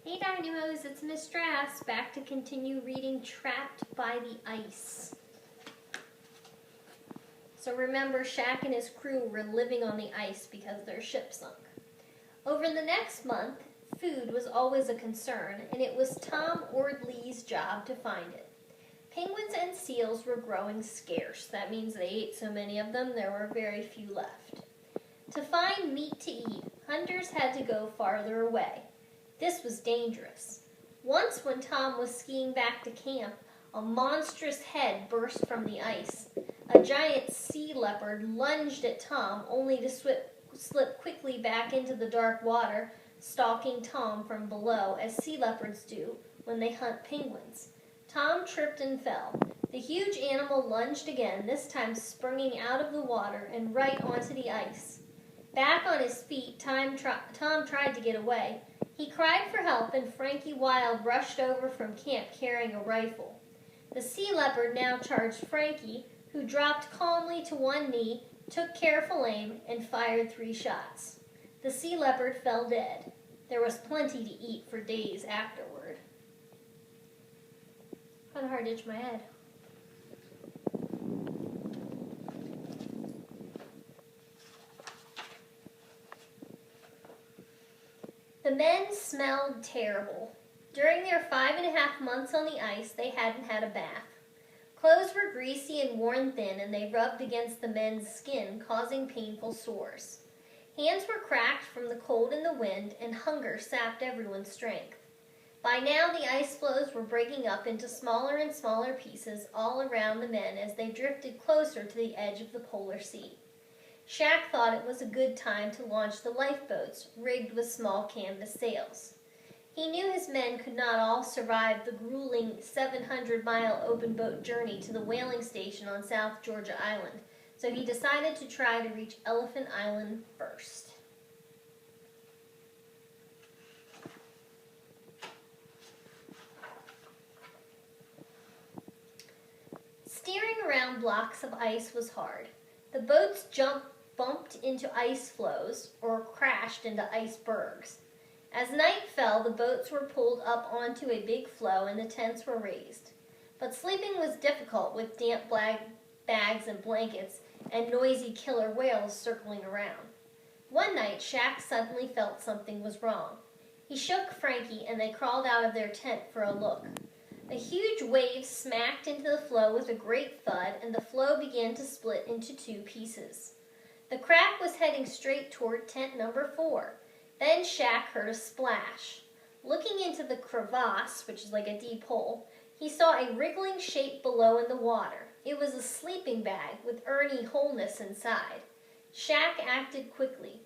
Hey Dynamos, it's Miss Strass, back to continue reading Trapped by the Ice. So remember, Shack and his crew were living on the ice because their ship sunk. Over the next month, food was always a concern, and it was Tom Ordley's job to find it. Penguins and seals were growing scarce. That means they ate so many of them, there were very few left. To find meat to eat, hunters had to go farther away. This was dangerous. Once when Tom was skiing back to camp, a monstrous head burst from the ice. A giant sea leopard lunged at Tom, only to slip quickly back into the dark water, stalking Tom from below, as sea leopards do when they hunt penguins. Tom tripped and fell. The huge animal lunged again, this time springing out of the water and right onto the ice. Back on his feet, Tom tried to get away. He cried for help, and Frankie Wild rushed over from camp carrying a rifle. The sea leopard now charged Frankie, who dropped calmly to one knee, took careful aim, and fired 3 shots. The sea leopard fell dead. There was plenty to eat for days afterward. Kind of hard to itch my head. The men smelled terrible. During their 5.5 months on the ice, they hadn't had a bath. Clothes were greasy and worn thin, and they rubbed against the men's skin, causing painful sores. Hands were cracked from the cold and the wind, and hunger sapped everyone's strength. By now, the ice floes were breaking up into smaller and smaller pieces all around the men as they drifted closer to the edge of the polar sea. Shack thought it was a good time to launch the lifeboats, rigged with small canvas sails. He knew his men could not all survive the grueling 700-mile open boat journey to the whaling station on South Georgia Island, so he decided to try to reach Elephant Island first. Steering around blocks of ice was hard. The boats bumped into ice floes or crashed into icebergs. As night fell, the boats were pulled up onto a big floe and the tents were raised. But sleeping was difficult with damp bags and blankets and noisy killer whales circling around. One night, Shack suddenly felt something was wrong. He shook Frankie and they crawled out of their tent for a look. A huge wave smacked into the floe with a great thud, and the floe began to split into 2 pieces. The crack was heading straight toward tent number 4. Then Shack heard a splash. Looking into the crevasse, which is like a deep hole, he saw a wriggling shape below in the water. It was a sleeping bag with Ernie wholeness inside. Shack acted quickly.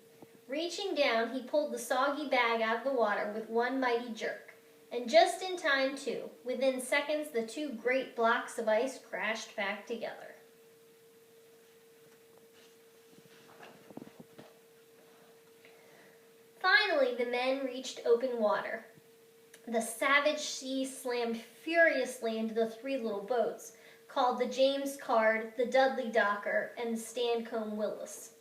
Reaching down, he pulled the soggy bag out of the water with one mighty jerk. And just in time, too. Within seconds, the 2 great blocks of ice crashed back together. Finally, the men reached open water. The savage sea slammed furiously into the 3 little boats, called the James Caird, the Dudley Docker, and the Stancomb Willis.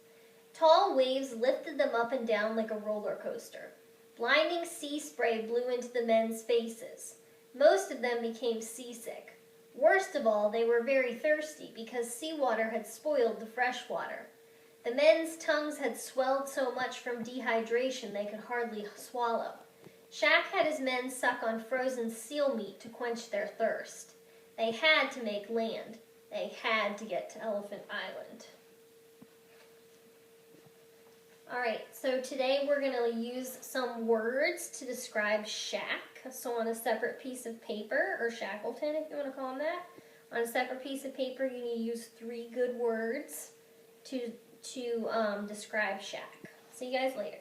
Tall waves lifted them up and down like a roller coaster. Blinding sea spray blew into the men's faces. Most of them became seasick. Worst of all, they were very thirsty because seawater had spoiled the fresh water. The men's tongues had swelled so much from dehydration they could hardly swallow. Shack had his men suck on frozen seal meat to quench their thirst. They had to make land. They had to get to Elephant Island. Alright, so today we're going to use some words to describe Shack. So on a separate piece of paper, or Shackleton if you want to call him that, on a separate piece of paper you need to use 3 good words to describe Shack. See you guys later.